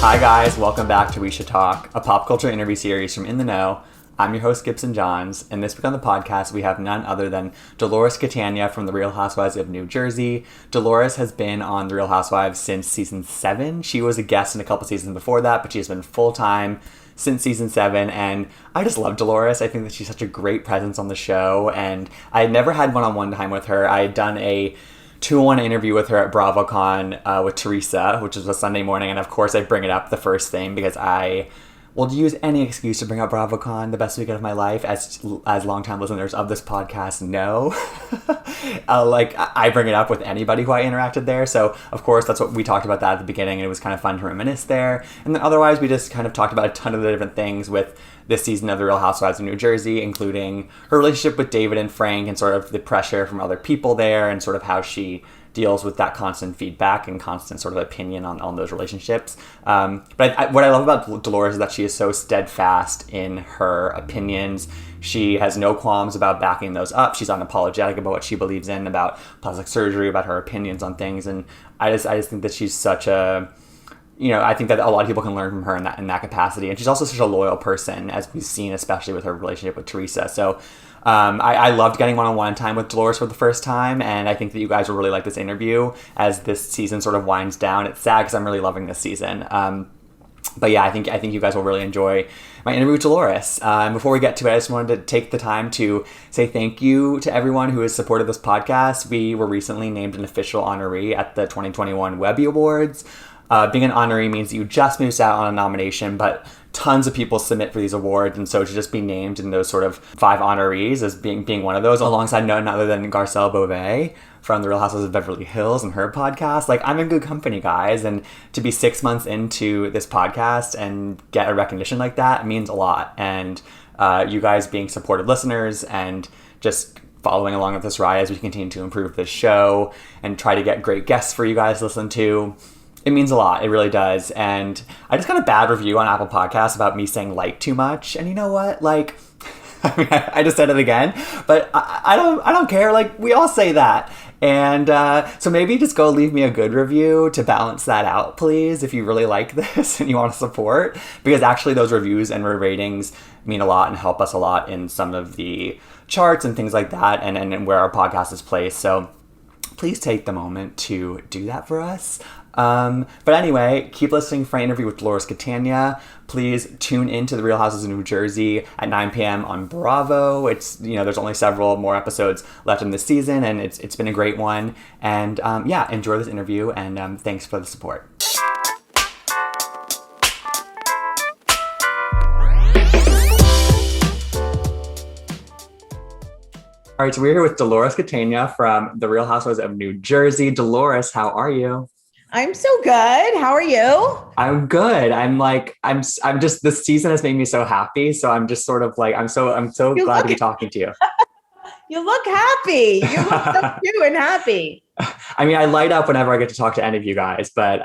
Hi guys, welcome back to We Should Talk, a pop culture interview series from In the Know. I'm your host, Gibson Johns, and this week on the podcast, we have none other than Dolores Catania from The Real Housewives of New Jersey. Dolores has been on The Real Housewives since season 7. She was a guest in a couple seasons before that, but she has been full-time since season 7, and I just love Dolores. I think that she's such a great presence on the show, and I had never had one-on-one time with her. I had done a 2-on-1 interview with her at BravoCon with Teresa, which was a Sunday morning, and of course I bring it up the first thing because I will use any excuse to bring up BravoCon, the best weekend of my life, as longtime listeners of this podcast know. I bring it up with anybody who I interacted there, so of course that's what we talked about that at the beginning, and it was kind of fun to reminisce there. And then otherwise we just kind of talked about a ton of the different things with this season of The Real Housewives of New Jersey, including her relationship with David and Frank and sort of the pressure from other people there and sort of how she deals with that constant feedback and constant sort of opinion on those relationships. But what I love about Dolores is that she is so steadfast in her opinions. She has no qualms about backing those up. She's unapologetic about what she believes in, about plastic surgery, about her opinions on things. And I just think that she's such a... I think that a lot of people can learn from her in that capacity. And she's also such a loyal person, as we've seen, especially with her relationship with Teresa. So I loved getting one-on-one time with Dolores for the first time. And I think that you guys will really like this interview as this season sort of winds down. It's sad because I'm really loving this season. But yeah, I think you guys will really enjoy my interview with Dolores. And before we get to it, I just wanted to take the time to say thank you to everyone who has supported this podcast. We were recently named an official honoree at the 2021 Webby Awards. Being an honoree means that you just miss out on a nomination, but tons of people submit for these awards, and so to just be named in those sort of 5 honorees as being one of those, alongside none other than Garcelle Beauvais from The Real Housewives of Beverly Hills and her podcast. I'm in good company, guys, and to be 6 months into this podcast and get a recognition like that means a lot. And you guys being supportive listeners and just following along with this ride as we continue to improve this show and try to get great guests for you guys to listen to. It means a lot. It really does. And I just got a bad review on Apple Podcasts about me saying too much. And you know what? I just said it again, but I don't care. We all say that. And so maybe just go leave me a good review to balance that out, please, if you really like this and you want to support. Because actually those reviews and ratings mean a lot and help us a lot in some of the charts and things like that and where our podcast is placed. So please take the moment to do that for us. But anyway, keep listening for my interview with Dolores Catania. Please tune into The Real Houses of New Jersey at 9 p.m. on Bravo. It's, there's only several more episodes left in this season, and it's been a great one. And enjoy this interview, and thanks for the support. All right, so we're here with Dolores Catania from The Real Housewives of New Jersey. Dolores, how are you? I'm so good. How are you? I'm good. I'm just, this season has made me so happy. So I'm just sort of I'm so glad to be talking to you. You look happy. You look so cute and happy. I mean, I light up whenever I get to talk to any of you guys, but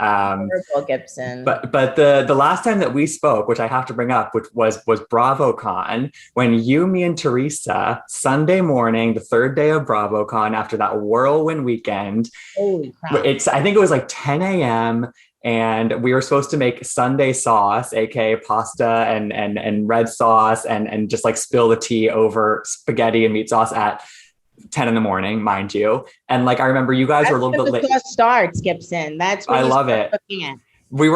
Gibson. But the last time that we spoke, which I have to bring up, which was BravoCon, when me and Teresa, Sunday morning, the 3rd day of BravoCon, after that whirlwind weekend. Holy crap. I think it was 10 a.m. and we were supposed to make Sunday sauce, aka pasta and red sauce, and just spill the tea over spaghetti and meat sauce at 10 in the morning, mind you. And I remember you guys were a little bit late. The sauce starts, Gibson. That's when I love it. It. We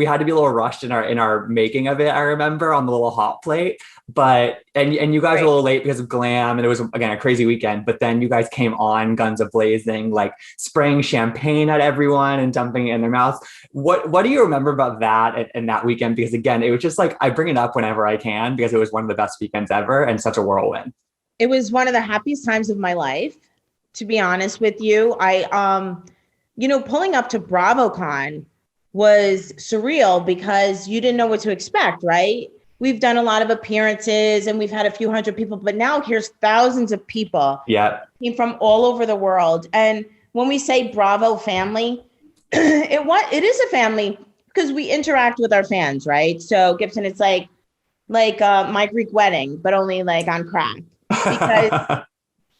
had to be a little rushed in our making of it. I remember on the little hot plate, but and you guys were a little late because of glam, and it was again a crazy weekend. But then you guys came on guns a blazing, spraying champagne at everyone and dumping it in their mouths. What do you remember about that and that weekend? Because again, it was just I bring it up whenever I can because it was one of the best weekends ever and such a whirlwind. It was one of the happiest times of my life, to be honest with you. I pulling up to BravoCon was surreal because you didn't know what to expect, right? We've done a lot of appearances and we've had a few hundred people, but now here's thousands of people. Yeah. Came from all over the world. And when we say Bravo family, it is a family because we interact with our fans, right? So Gibson, it's like my Greek wedding, but only on crack. Because,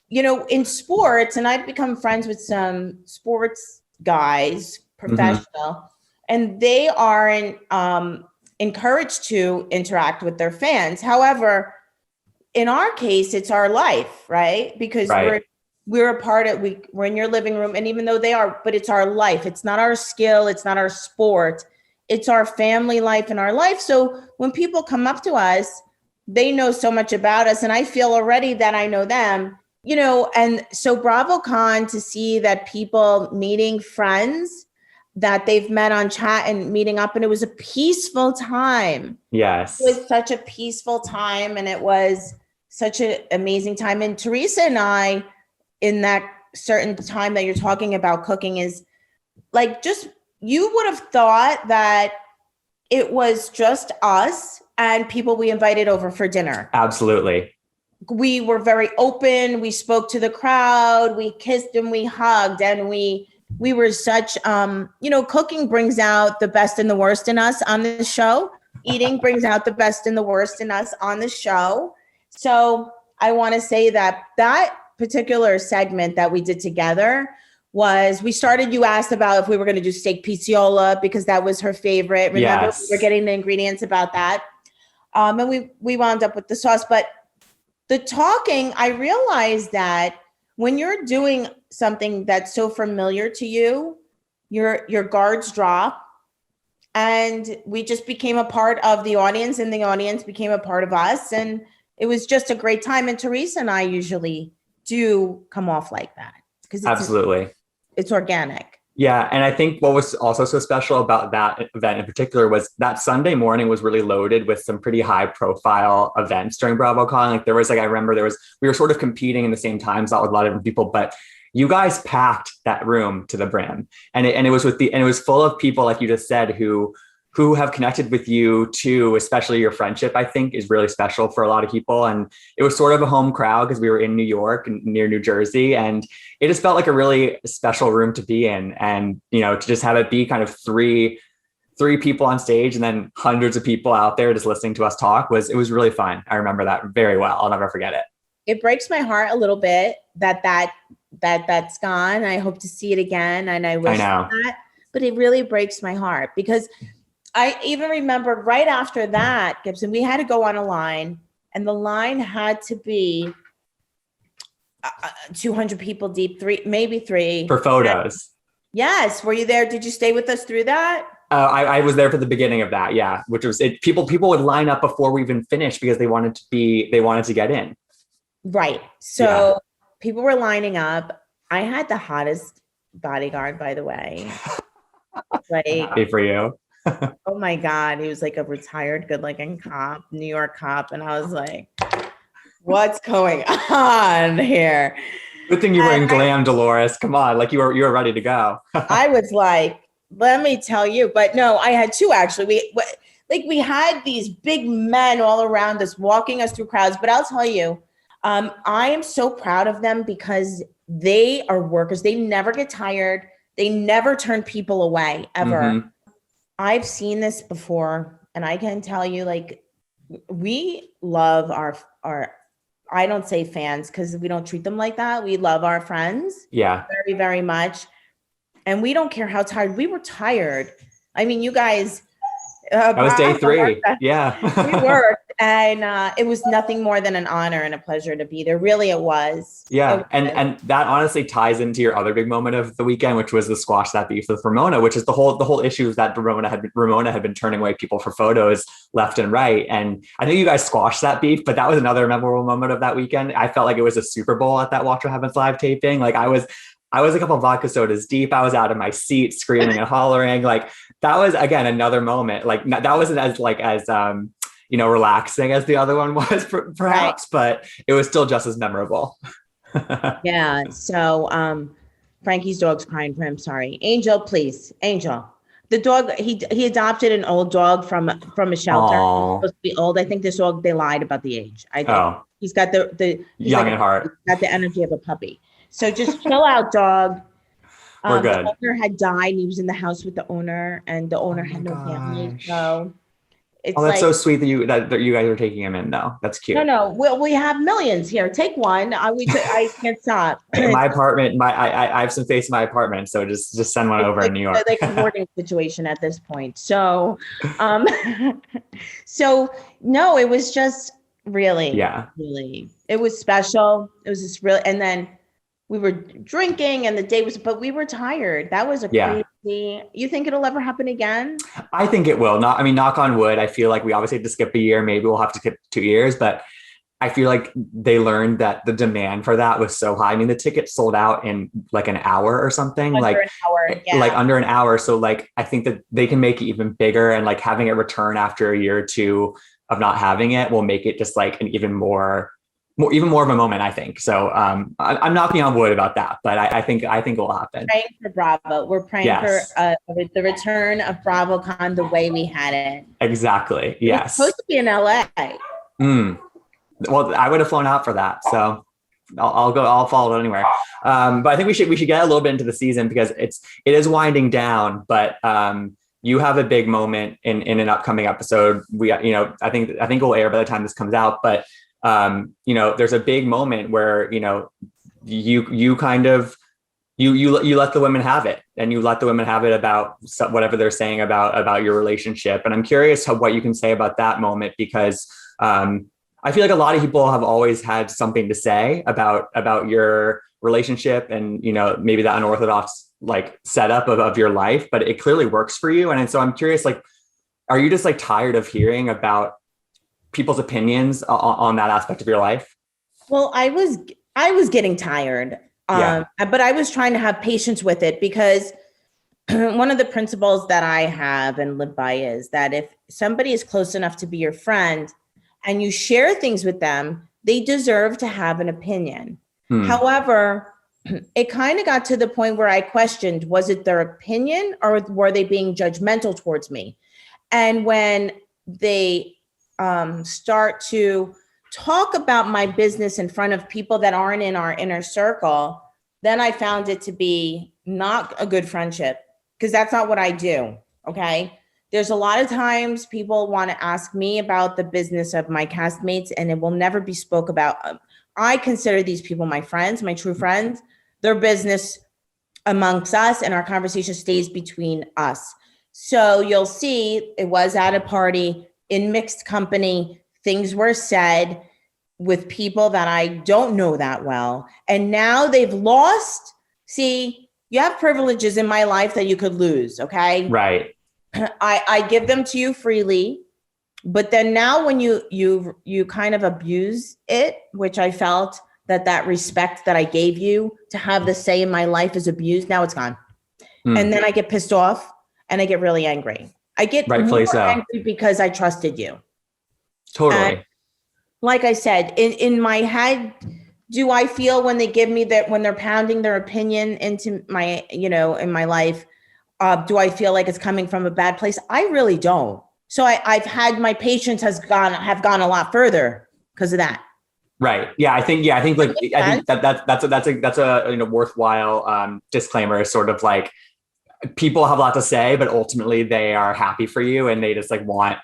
in sports, and I've become friends with some sports guys, professional. and they aren't encouraged to interact with their fans. However, in our case, it's our life, right? Because we're a part of, we're in your living room, and even though they are, but it's our life. It's not our skill. It's not our sport. It's our family life and our life. So when people come up to us, they know so much about us, and I feel already that I know them, you know. And so BravoCon, to see that people meeting friends that they've met on chat and meeting up, and it was a peaceful time. Yes. It was such a peaceful time, and it was such an amazing time. And Teresa and I, in that certain time that you're talking about cooking, is like, just, you would have thought that it was just us and people we invited over for dinner. Absolutely. We were very open. We spoke to the crowd. We kissed and we hugged, and we were such, you know, cooking brings out the best and the worst in us on this show. Eating brings out the best and the worst in us on the show. So I want to say that that particular segment that we did together was, we started, you asked about if we were going to do steak pizziola because that was her favorite. Remember, Yes. we were getting the ingredients about that. And we wound up with the sauce. But the talking, I realized that when you're doing something that's so familiar to you, your guards drop. And we just became a part of the audience, and the audience became a part of us. And it was just a great time. And Teresa and I usually do come off like that because Absolutely. It's organic. Yeah. And I think what was also so special about that event in particular was that Sunday morning was really loaded with some pretty high profile events during BravoCon. Like there was, like, I remember we were sort of competing in the same time slot with a lot of different people, but you guys packed that room to the brim. And it was full of people, like you just said, who have connected with you too, especially your friendship, I think, is really special for a lot of people. And it was sort of a home crowd because we were in New York and near New Jersey. And it just felt like a really special room to be in. And, you know, to just have it be kind of three people on stage and then hundreds of people out there just listening to us talk it was really fun. I remember that very well. I'll never forget it. It breaks my heart a little bit that's gone. I hope to see it again. And I wish that, but it really breaks my heart because I even remember right after that, Gibson, we had to go on a line, and the line had to be 200 people deep, maybe three. For photos. Yes. Were you there? Did you stay with us through that? I was there for the beginning of that. Yeah. Which was it. People would line up before we even finished because they wanted to get in. Right. So people were lining up. I had the hottest bodyguard, by the way. Like, happy for you. Oh my God. He was like a retired, good looking cop, New York cop. And I was like, what's going on here? Good thing you were in glam, Dolores. Come on. Like you were ready to go. I was like, let me tell you, but no, I had two actually. We had these big men all around us walking us through crowds, but I'll tell you, I am so proud of them because they are workers. They never get tired. They never turn people away ever. Mm-hmm. I've seen this before, and I can tell you, like, we love our I don't say fans because we don't treat them like that. We love our friends. Yeah. Very, very much. And we don't care how tired. We were tired. I mean, you guys. That was day 3. Yeah. We worked, and it was nothing more than an honor and a pleasure to be there. Really, it was. Yeah. And that honestly ties into your other big moment of the weekend, which was the squash that beef with Ramona, which is the whole issue is that Ramona had been turning away people for photos left and right. And I know you guys squashed that beef, but that was another memorable moment of that weekend. I felt like it was a Super Bowl at that Watch What Happens Live taping. Like I was a couple of vodka sodas deep. I was out of my seat screaming and hollering. Like that was, again, another moment. Like that wasn't as relaxing as the other one was perhaps, but it was still just as memorable. Yeah. So Frankie's dog's crying for him. Sorry. Angel, please. Angel. The dog, he adopted an old dog from a shelter. Supposed to be old. I think this dog, they lied about the age. I think he's got the young at heart. He's got the energy of a puppy. So just chill out, dog. We're good. The owner had died. He was in the house with the owner, and the owner had no family. So It's Oh, that's like, so sweet that you guys are taking him in though. That's cute. no, we have millions here. Take one. I can't stop. My apartment, I have some space in my apartment, so just send one over in New York. Like a boarding situation at this point. So, so no, it was just really, really, it was special. It was just really, and then we were drinking and the day was, but we were tired. That was a crazy. You think it'll ever happen again? I think it will. Not, I mean, knock on wood. I feel like we obviously have to skip a year. Maybe we'll have to skip 2 years, but I feel like they learned that the demand for that was so high. I mean, the tickets sold out in like an hour or something, Under an hour, yeah. like under an hour. So like, I think that they can make it even bigger, and like having it return after a year or two of not having it will make it just like an even more of a moment, I think. So I'm knocking on wood about that, but I think it will happen. Praying for Bravo. We're praying for the return of BravoCon the way we had it. Exactly. Yes. It's supposed to be in LA. Well, I would have flown out for that. So I'll follow it anywhere. But I think we should get a little bit into the season because it is winding down, but you have a big moment in an upcoming episode. I think it will air by the time this comes out, but there's a big moment where, you kind of, you let the women have it, and you let the women have it about whatever they're saying about your relationship. And I'm curious what you can say about that moment, because I feel like a lot of people have always had something to say about your relationship and, maybe the unorthodox like setup of your life, but it clearly works for you. And so I'm curious, like, are you just like tired of hearing about people's opinions on that aspect of your life? Well, I was getting tired, but I was trying to have patience with it, because one of the principles that I have and live by is that if somebody is close enough to be your friend and you share things with them, they deserve to have an opinion. However, it kind of got to the point where I questioned, was it their opinion or were they being judgmental towards me? And when they start to talk about my business in front of people that aren't in our inner circle, then I found it to be not a good friendship, because that's not what I do. Okay. There's a lot of times people want to ask me about the business of my castmates, and it will never be spoke about. I consider these people my friends, my true friends. Their business amongst us, and our conversation stays between us. So you'll see it was at a party in mixed company. Things were said with people that I don't know that well. And now they've lost. See, you have privileges in my life that you could lose. Okay. Right. I give them to you freely, but then now when you kind of abuse it, which I felt that respect that I gave you to have the say in my life is abused, now it's gone. And then I get pissed off and I get really angry. I get rightfully so angry because I trusted you. Totally. And like I said, in my head, do I feel when they give me that, when they're pounding their opinion into my, in my life, do I feel like it's coming from a bad place? I really don't. So I've had, my patience have gone a lot further because of that. Right. Yeah. I think that's a worthwhile disclaimer. Sort of like, people have a lot to say, but ultimately they are happy for you, and they just like want.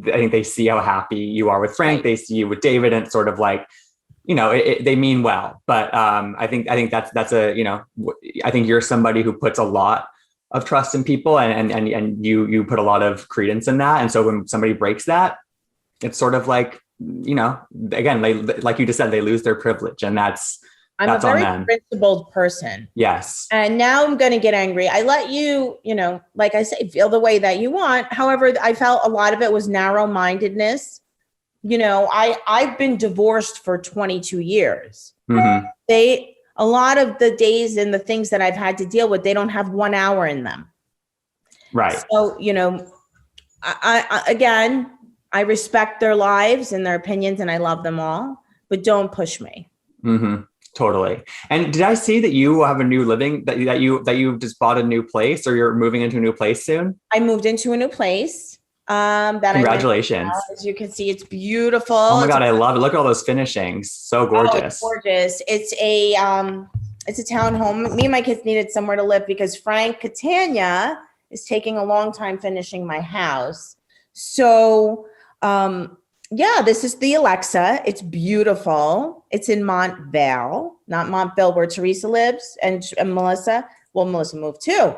I think they see how happy you are with Frank. Right. They see you with David, and it's sort of like, they mean well. But I think that's I think you're somebody who puts a lot of trust in people, and you put a lot of credence in that. And so when somebody breaks that, it's sort of like, again, they, like you just said, they lose their privilege, and I'm a very principled person. Yes. And now I'm going to get angry. I let you, like I say, feel the way that you want. However, I felt a lot of it was narrow-mindedness. I've been divorced for 22 years. Mm-hmm. A lot of the days and the things that I've had to deal with, they don't have 1 hour in them. Right. So, I respect their lives and their opinions, and I love them all, but don't push me. Mm-hmm. Totally. And did I see that you have a new living, that you just bought a new place, or you're moving into a new place soon? I moved into a new place. Congratulations. As you can see, it's beautiful. Oh my God, I love it. Look at all those finishings. So gorgeous. Oh, it's gorgeous. It's a townhome. Me and my kids needed somewhere to live because Frank Catania is taking a long time finishing my house. So, yeah, this is the Alexa. It's beautiful. It's in Montvale, not Montville, where Teresa lives, and Melissa. Well, Melissa moved too.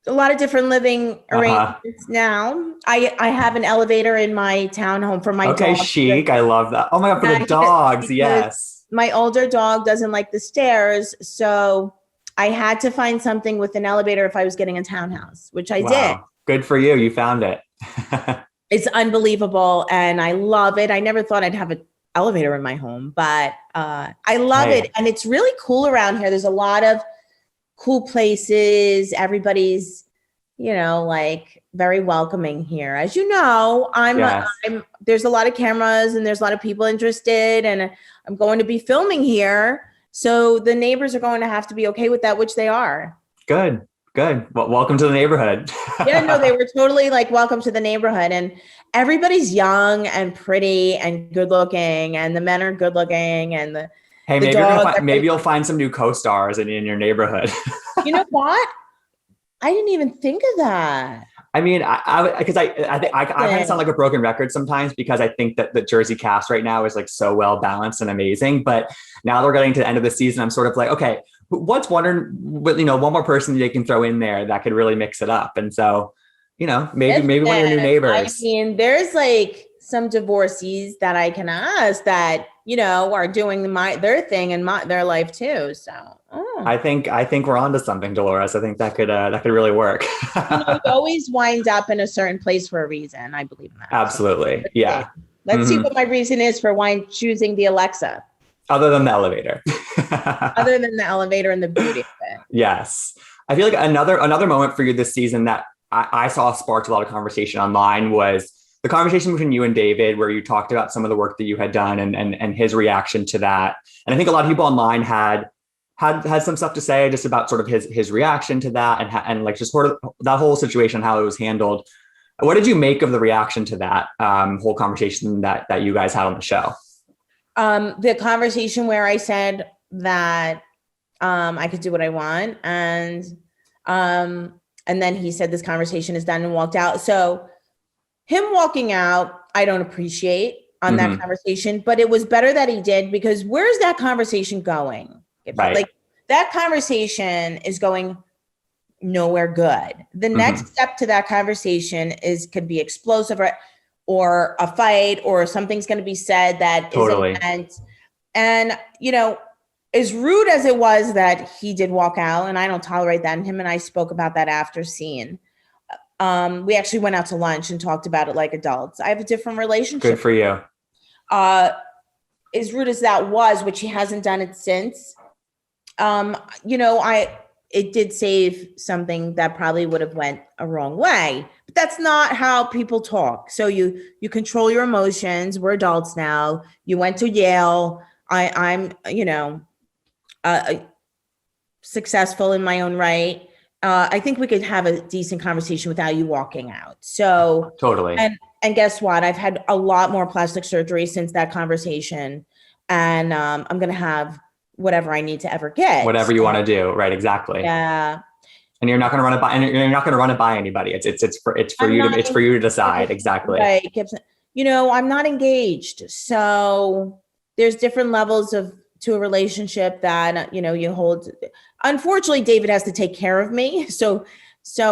A lot of different living arrangements now. I have an elevator in my townhome for my dog. Okay, chic. I love that. Oh my God, for the dogs. Yes. My older dog doesn't like the stairs, so I had to find something with an elevator if I was getting a townhouse, which I did. Good for you. You found it. It's unbelievable, and I love it. I never thought I'd have an elevator in my home, but I love it. And it's really cool around here. There's a lot of cool places. Everybody's, like very welcoming here. As you know, there's a lot of cameras and there's a lot of people interested, and I'm going to be filming here. So the neighbors are going to have to be okay with that, which they are. Good. Well, welcome to the neighborhood. Yeah, no, they were totally like, welcome to the neighborhood. And everybody's young and pretty and good looking, and the men are good looking, and maybe you'll find some new co-stars in your neighborhood. You know what? I didn't even think of that. I mean, I think I kind of sound like a broken record sometimes, because I think that the Jersey cast right now is like so well balanced and amazing. But now we're getting to the end of the season, I'm sort of like, okay, what's one more person they can throw in there that could really mix it up? And so, maybe one of your new neighbors. I mean, there's like some divorcees that I can ask that, are doing their thing in their life too. So I think we're onto something, Dolores. I think that could really work. You always wind up in a certain place for a reason. I believe in that. Absolutely. Yeah. Let's see what my reason is for why I'm choosing the Alexa. Other than the elevator. Other than the elevator and the beauty of it. Yes. I feel like another moment for you this season that I saw sparked a lot of conversation online was the conversation between you and David, where you talked about some of the work that you had done and his reaction to that. And I think a lot of people online had some stuff to say just about sort of his reaction to that and like just sort of that whole situation, how it was handled. What did you make of the reaction to that whole conversation that you guys had on the show? The conversation where I said that I could do what I want, and then he said this conversation is done and walked out. So him walking out, I don't appreciate on that conversation, but it was better that he did, because where's that conversation going? Right. Like that conversation is going nowhere good. The next step to that conversation could be explosive or a fight, or something's going to be said that totally isn't meant. And, as rude as it was that he did walk out, and I don't tolerate that. And him and I spoke about that after scene. We actually went out to lunch and talked about it like adults. I have a different relationship. Good for you. As rude as that was, which he hasn't done it since, it did save something that probably would have went a wrong way. But that's not how people talk. So you control your emotions. We're adults now. You went to Yale. I'm successful in my own right. I think we could have a decent conversation without you walking out. So totally. And guess what? I've had a lot more plastic surgery since that conversation, and I'm going to have whatever I need to ever get. Whatever you want to do, right? Exactly. Yeah. And you're not going to run it by, and you're not going to run it by anybody. It's for you to decide. Exactly. Right. I'm not engaged, so there's different levels to a relationship that, you hold. Unfortunately, David has to take care of me. So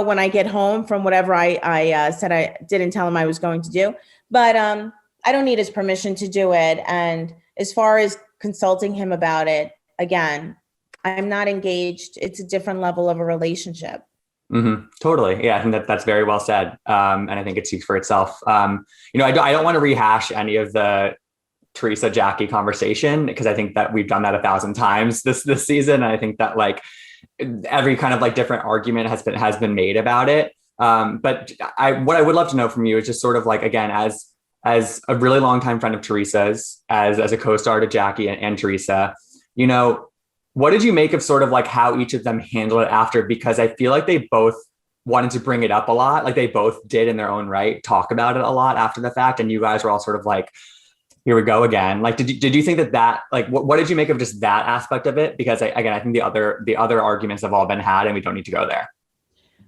when I get home from whatever I said I didn't tell him I was going to do, but I don't need his permission to do it. And as far as consulting him about it, again, I'm not engaged. It's a different level of a relationship. Totally. Yeah, I think that's very well said. And I think it speaks for itself. I don't want to rehash any of the Teresa Jackie conversation, because I think that we've done that 1,000 times this season. And I think that like every kind of like different argument has been made about it. But what I would love to know from you is just sort of like, again, as a really long time friend of Teresa's, as a co-star to Jackie and Teresa, what did you make of sort of like how each of them handled it after? Because I feel like they both wanted to bring it up a lot. Like they both did in their own right, talk about it a lot after the fact. And you guys were all sort of like, here we go again. Like, did you think that like, what did you make of just that aspect of it? Because I think the other arguments have all been had and we don't need to go there.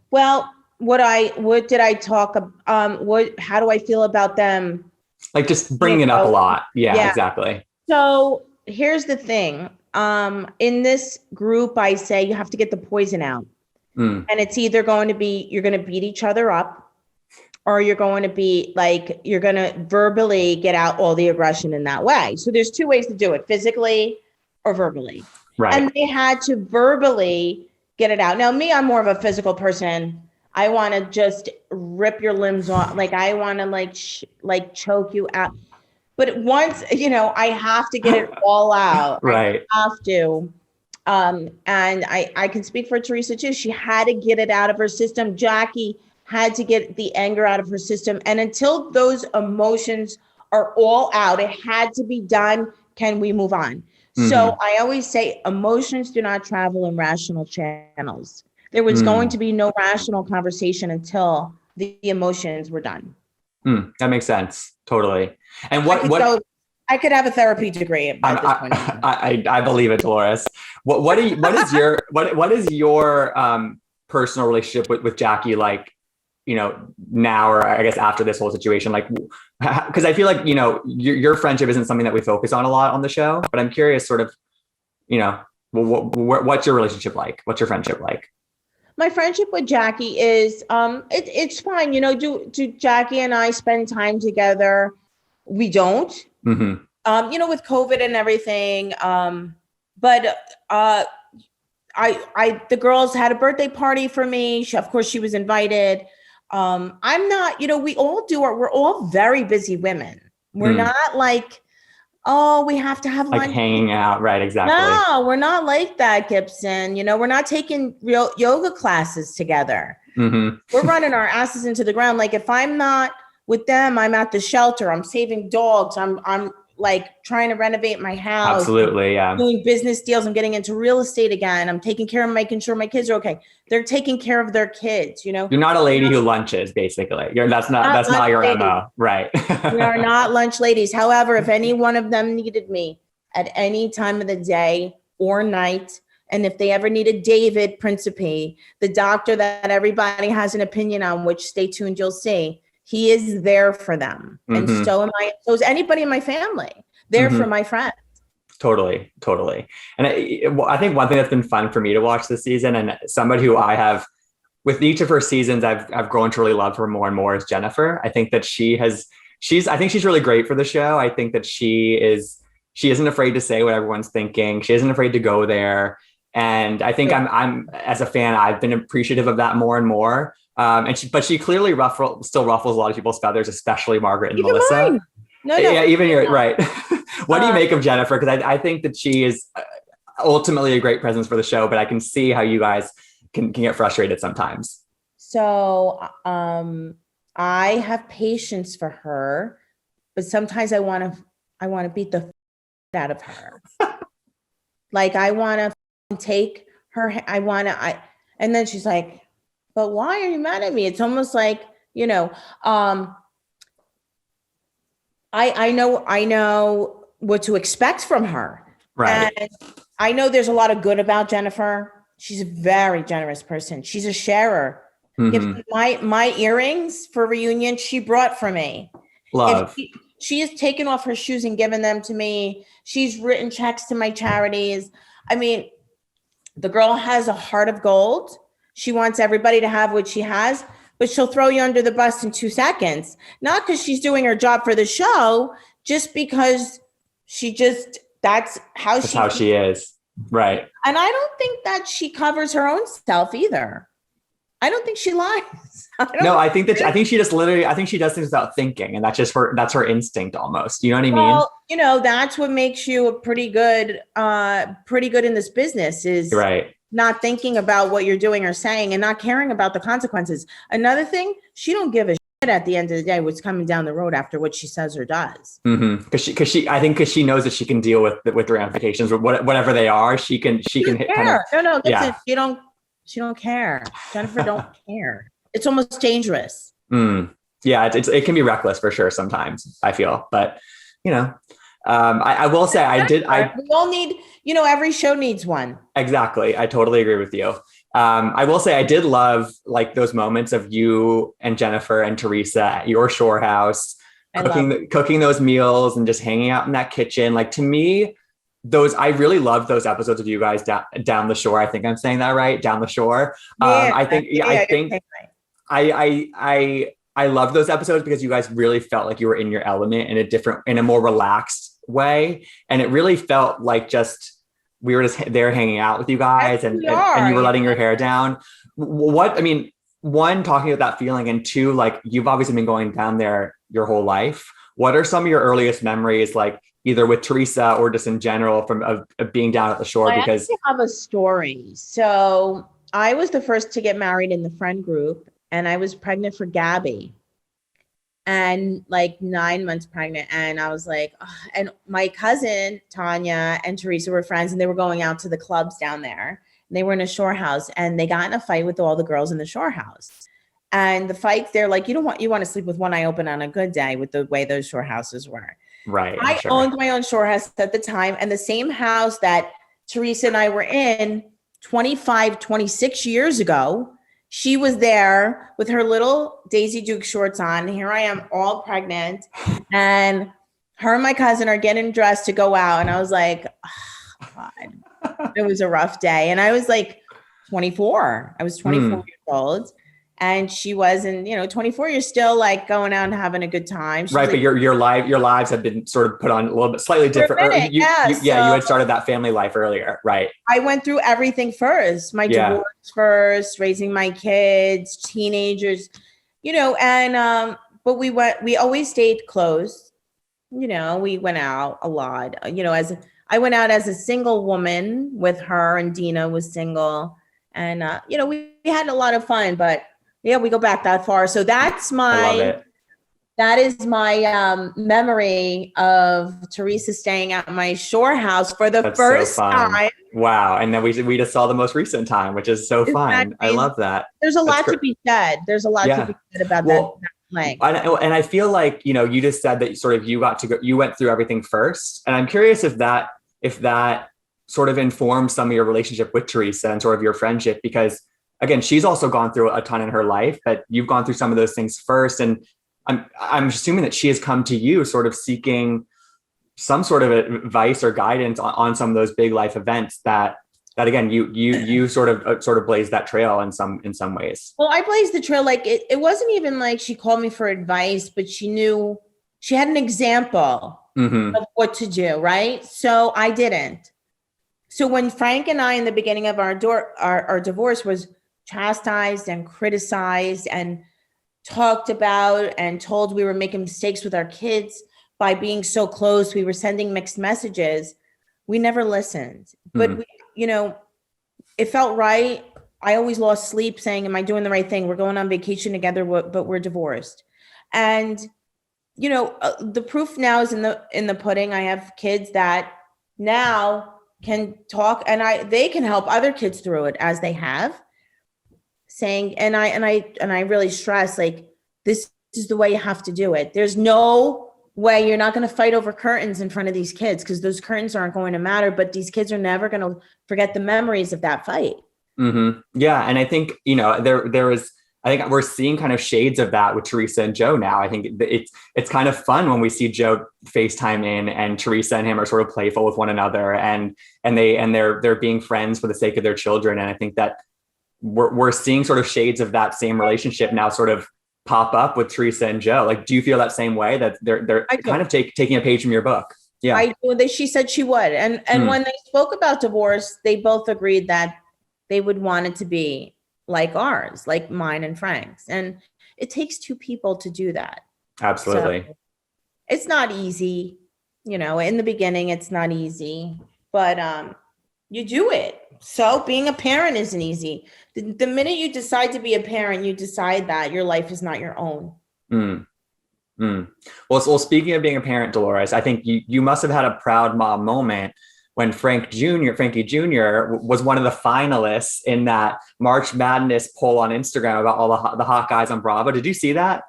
Well, what did I talk how do I feel about them? Like just bringing it up a lot. Yeah, exactly. So here's the thing. In this group, I say you have to get the poison out. And it's either going to be, you're going to beat each other up, or you're going to be like, you're going to verbally get out all the aggression in that way. So there's two ways to do it, physically or verbally. Right. And they had to verbally get it out. Now, me, I'm more of a physical person. I want to just rip your limbs off. Like, I want to like choke you out. But once, I have to get it all out. Right. I have to. And I can speak for Teresa too. She had to get it out of her system. Jackie had to get the anger out of her system. And until those emotions are all out, it had to be done. Can we move on? So I always say emotions do not travel in rational channels. There was going to be no rational conversation until the emotions were done. That makes sense. Totally. And I could have a therapy degree at this point. I believe it, Dolores. What is your personal relationship with Jackie like, now, or I guess after this whole situation, like, because I feel like, your friendship isn't something that we focus on a lot on the show, but I'm curious sort of, what's your relationship like? What's your friendship like? My friendship with Jackie is, it's fine. Do Jackie and I spend time together? We don't, with COVID and everything. But the girls had a birthday party for me. Of course she was invited. I'm not, we're all very busy women. We're not like, oh, we have to have like lunch. Hanging out. Right. Exactly. No, we're not like that, Gibson. We're not taking real yoga classes together. We're running our asses into the ground. Like, if I'm not with them, I'm at the shelter. I'm saving dogs. I'm like trying to renovate my house. Absolutely. Yeah. Doing business deals. I'm getting into real estate again. I'm taking care of making sure my kids are okay. They're taking care of their kids, You're not a lady who lunches, basically. That's not your MO. Right. We are not lunch ladies. However, if any one of them needed me at any time of the day or night, and if they ever needed David Principe, the doctor that everybody has an opinion on, which stay tuned, you'll see, he is there for them. And so am I. So is anybody in my family there for my friends. Totally. And I think one thing that's been fun for me to watch this season, and somebody who I have, with each of her seasons, I've grown to really love her more and more, is Jennifer. I think that I think she's really great for the show. I think that she isn't afraid to say what everyone's thinking. She isn't afraid to go there. And I think I'm as a fan, I've been appreciative of that more and more. But she clearly still ruffles a lot of people's feathers, especially Margaret and Melissa. Mine. No, yeah, even you're right. What do you make of Jennifer? Because I think that she is ultimately a great presence for the show, but I can see how you guys can get frustrated sometimes. So I have patience for her, but sometimes I want to beat the out of her. Like, I want to take her. And then she's like, but why are you mad at me? It's almost like, I know what to expect from her. Right. And I know there's a lot of good about Jennifer. She's a very generous person. She's a sharer. My earrings for reunion, she brought for me. Love. She has taken off her shoes and given them to me. She's written checks to my charities. I mean, the girl has a heart of gold. She wants everybody to have what she has, but she'll throw you under the bus in 2 seconds. Not because she's doing her job for the show, just because that's how she is. Right. And I don't think that she covers her own self either. I don't think she lies. I think she just literally, I think she does things without thinking, and that's her instinct almost. You know what I mean? Well, that's what makes you a pretty good in this business, is right. Not thinking about what you're doing or saying and not caring about the consequences. Another thing, she don't give a shit at the end of the day what's coming down the road after what she says or does. Because she knows that she can deal with the ramifications, or whatever they are. She can hit. She don't care. Jennifer don't care. It's almost dangerous. Yeah, it can be reckless for sure sometimes, I feel, but I will say we all need, every show needs one. Exactly. I totally agree with you. I will say I did love like those moments of you and Jennifer and Teresa at your shore house, cooking those meals and just hanging out in that kitchen. Like to me, I really loved those episodes of you guys down the shore. I think I'm saying that right, down the shore. I think I love those episodes because you guys really felt like you were in your element in a more relaxed way, and it really felt like just we were just there hanging out with you guys, and you were letting your hair down. One, talking about that feeling, and two, like you've obviously been going down there your whole life. What are some of your earliest memories, like either with Teresa or just in general of being down at the shore? Because I have a story. So I was the first to get married in the friend group, and I was pregnant for Gabby, and like 9 months pregnant. And I was like, oh, and my cousin Tanya and Teresa were friends, and they were going out to the clubs down there. And they were in a shore house, and they got in a fight with all the girls in the shore house. And the fight, they're like, you want to sleep with one eye open on a good day with the way those shore houses were. Right. I owned my own shore house at the time, and the same house that Teresa and I were in 26 years ago. She was there with her little Daisy Duke shorts on. Here I am, all pregnant, and her and my cousin are getting dressed to go out. And I was like, oh, God, it was a rough day. And I was like 24. I was 24 years old. And she was, and 24, you're still like going out and having a good time. Right, like, but your lives have been sort of put on a little bit slightly different. You had started that family life earlier, right? I went through everything first. My divorce first, raising my kids, teenagers, and but we always stayed close. We went out a lot. I went out as a single woman with her, and Dina was single, and we had a lot of fun, but. Yeah, we go back that far. So that is my memory of Teresa staying at my shore house for the first time. Wow. And then we just saw the most recent time, which is so fun. I love that. There's a lot to be said. There's a lot to be said about that. And I feel like, you just said that sort of you went through everything first. And I'm curious if that sort of informed some of your relationship with Teresa and sort of your friendship, because again, she's also gone through a ton in her life, but you've gone through some of those things first. And I'm assuming that she has come to you sort of seeking some sort of advice or guidance on some of those big life events that again, you sort of blazed that trail in some ways. Well, I blazed the trail. Like it wasn't even like she called me for advice, but she knew she had an example of what to do. Right. So I didn't. So when Frank and I, in the beginning of our divorce, was chastised and criticized and talked about and told we were making mistakes with our kids by being so close, we were sending mixed messages, we never listened. But it felt right. I always lost sleep saying, am I doing the right thing? We're going on vacation together, but we're divorced. And the proof now is in the pudding. I have kids that now can talk, and they can help other kids through it, as they have. Saying, and I really stress, like, this is the way you have to do it. There's no way you're not going to fight over curtains in front of these kids, because those curtains aren't going to matter, but these kids are never going to forget the memories of that fight. Mm-hmm. Yeah. And I think, I think we're seeing kind of shades of that with Teresa and Joe now. I think it's kind of fun when we see Joe FaceTime in, and Teresa and him are sort of playful with one another, and they're being friends for the sake of their children. And I think that we're seeing sort of shades of that same relationship now sort of pop up with Teresa and Joe. Like, do you feel that same way, that they're kind of taking a page from your book? Yeah, I do. She said she would. And when they spoke about divorce, they both agreed that they would want it to be like ours, like mine and Frank's. And it takes two people to do that. Absolutely. So it's not easy. In the beginning, it's not easy, but you do it. So being a parent isn't easy. The minute you decide to be a parent, you decide that your life is not your own. Well, speaking of being a parent, Dolores, I think you must have had a proud mom moment when Frankie Jr. was one of the finalists in that March Madness poll on Instagram about all the hot guys on Bravo. Did you see that?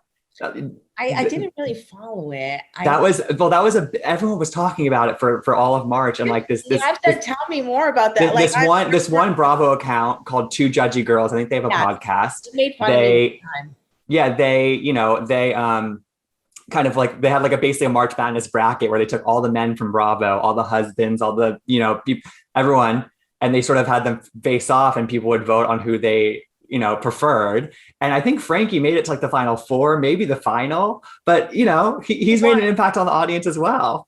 I didn't really follow it. That was everyone was talking about it for all of March, and like you have to tell me more about that. This one Bravo account called Two Judgy Girls. I think they have a podcast. They made fun of me time. Yeah, they kind of like they had like basically a March Madness bracket where they took all the men from Bravo, all the husbands, all the everyone, and they sort of had them face off, and people would vote on who they preferred. And I think Frankie made it to like the final four, maybe the final, but he's made an impact on the audience as well.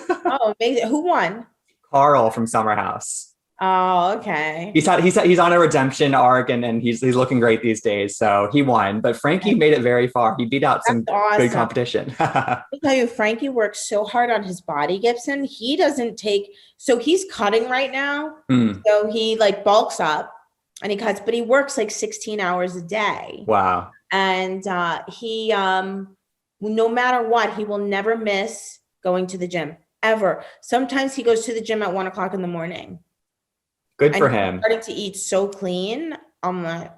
Oh, amazing. Who won? Carl from Summer House. Oh, okay. He's on a redemption arc, and he's looking great these days. So he won, but Frankie made it very far. He beat out some good competition. I tell you, Frankie works so hard on his body, Gibson. He doesn't take, so he's cutting right now. So he like bulks up and he cuts, but he works like 16 hours a day. Wow. And he, no matter what, he will never miss going to the gym ever. Sometimes he goes to the gym at 1:00 in the morning. Good for him. Starting to eat so clean. I'm like,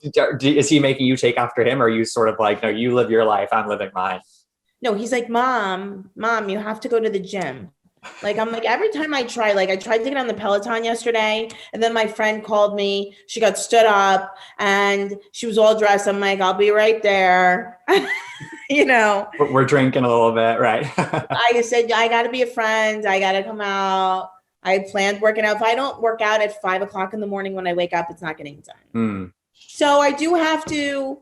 is he making you take after him, or are you sort of like, no, you live your life, I'm living mine? No, he's like, mom, you have to go to the gym. Like, I'm like, every time I tried to get on the Peloton yesterday, and then my friend called me. She got stood up and she was all dressed. I'm like, I'll be right there. We're drinking a little bit, right? I said, I got to be a friend. I got to come out. I planned working out. If I don't work out at 5:00 in the morning when I wake up, it's not getting done. So I do have to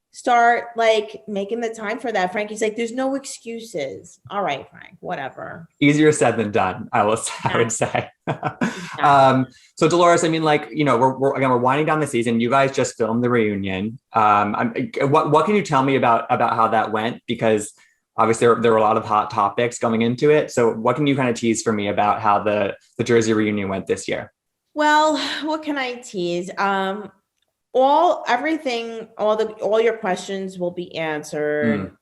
start like making the time for that. Frankie's like, there's no excuses. All right, Frank, whatever. Easier said than done, I would say. So Dolores, I mean, like, we're winding down the season. You guys just filmed the reunion. What can you tell me about how that went? Because obviously there were a lot of hot topics going into it. So what can you kind of tease for me about how the Jersey reunion went this year? Well, what can I tease? All your questions will be answered.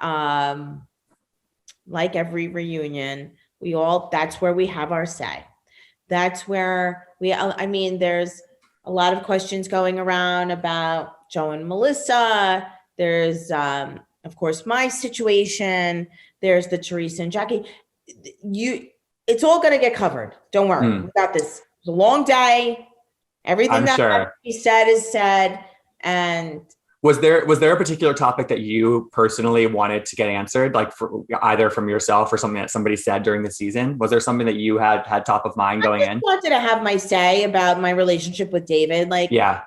Like every reunion, that's where we have our say. That's where there's a lot of questions going around about Joe and Melissa. There's, of course, my situation. There's the Teresa and Jackie. It's all going to get covered. Don't worry. We got this. It's a long day. Everything he said is said. And was there a particular topic that you personally wanted to get answered, like either from yourself or something that somebody said during the season? Was there something that you had top of mind going in? I wanted to have my say about my relationship with David. Like, yeah.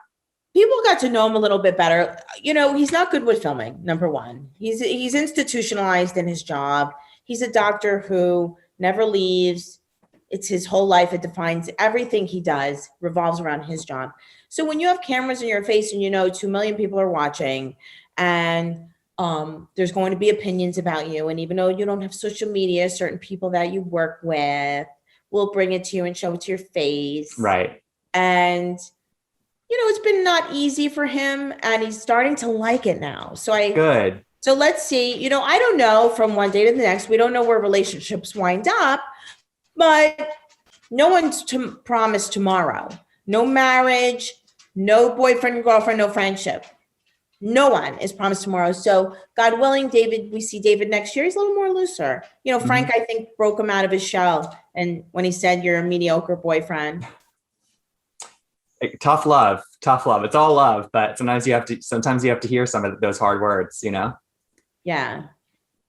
People got to know him a little bit better. He's not good with filming, number one. He's institutionalized in his job. He's a doctor who never leaves. It's his whole life. It defines everything he does, revolves around his job. So when you have cameras in your face and 2 million people are watching, and there's going to be opinions about you, and even though you don't have social media, certain people that you work with will bring it to you and show it to your face. Right. And it's been not easy for him, and he's starting to like it now. Good. So let's see. I don't know from one day to the next. We don't know where relationships wind up, but no one's promised tomorrow. No marriage, no boyfriend and girlfriend, no friendship. No one is promised tomorrow. So God willing, we see David next year. He's a little more looser. Frank, I think, broke him out of his shell. And when he said, you're a mediocre boyfriend. Tough love. It's all love, but sometimes you have to hear some of those hard words, Yeah.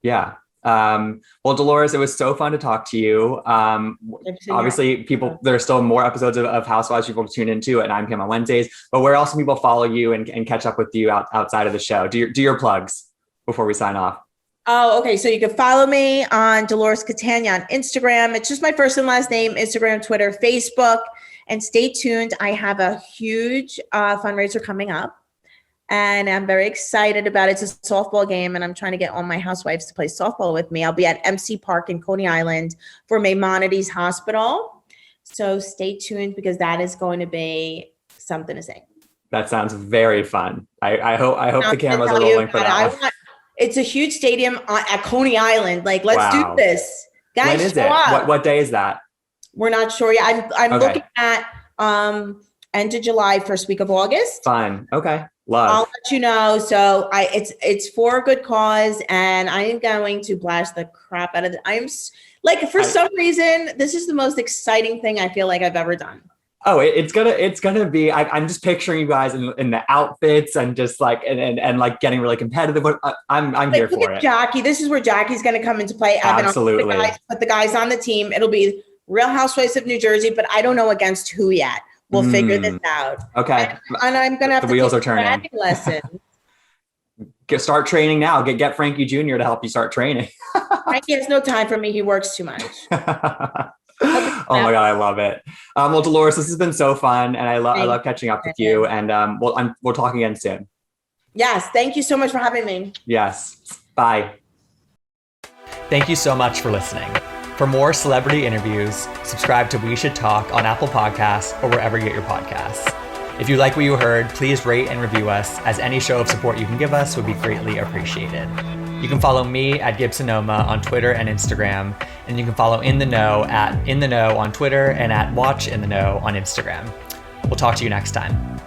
Yeah. Well, Dolores, it was so fun to talk to you. Obviously there's still more episodes of Housewives people tune into at 9 p.m. on Wednesdays, but where else can people follow you and catch up with you outside of the show? Do your plugs before we sign off. Oh, okay. So you can follow me on Dolores Catania on Instagram. It's just my first and last name, Instagram, Twitter, Facebook. And stay tuned. I have a huge fundraiser coming up, and I'm very excited about it. It's a softball game, and I'm trying to get all my housewives to play softball with me. I'll be at MC Park in Coney Island for Maimonides Hospital. So stay tuned, because that is going to be something to say. That sounds very fun. I hope the cameras are rolling for that. It's a huge stadium at Coney Island. Like, let's do this. Guys, when is it? What day is that? We're not sure yet. I'm looking at end of July, first week of August. Fun. Okay. I'll Love. let you know. So it's for a good cause, and I am going to blast the crap out of it. For some reason, this is the most exciting thing I feel like I've ever done. Oh, it's gonna be. I'm just picturing you guys in the outfits and just like and like getting really competitive. I'm here for it. Jackie, this is where Jackie's going to come into play. Absolutely. Put the guys on the team. It'll be Real Housewives of New Jersey, but I don't know against who yet. We'll figure this out. Okay. And I'm going to have the to wheels take are turning. Lesson. Start training now. Get Frankie Jr. to help you start training. Frankie has no time for me. He works too much. Oh my God, I love it. Well, Dolores, this has been so fun, and I love catching up with you. And we'll talk again soon. Yes, thank you so much for having me. Yes, bye. Thank you so much for listening. For more celebrity interviews, subscribe to We Should Talk on Apple Podcasts or wherever you get your podcasts. If you like what you heard, please rate and review us, as any show of support you can give us would be greatly appreciated. You can follow me at Gibsonoma on Twitter and Instagram, and you can follow In the Know at In the Know on Twitter and at Watch In the Know on Instagram. We'll talk to you next time.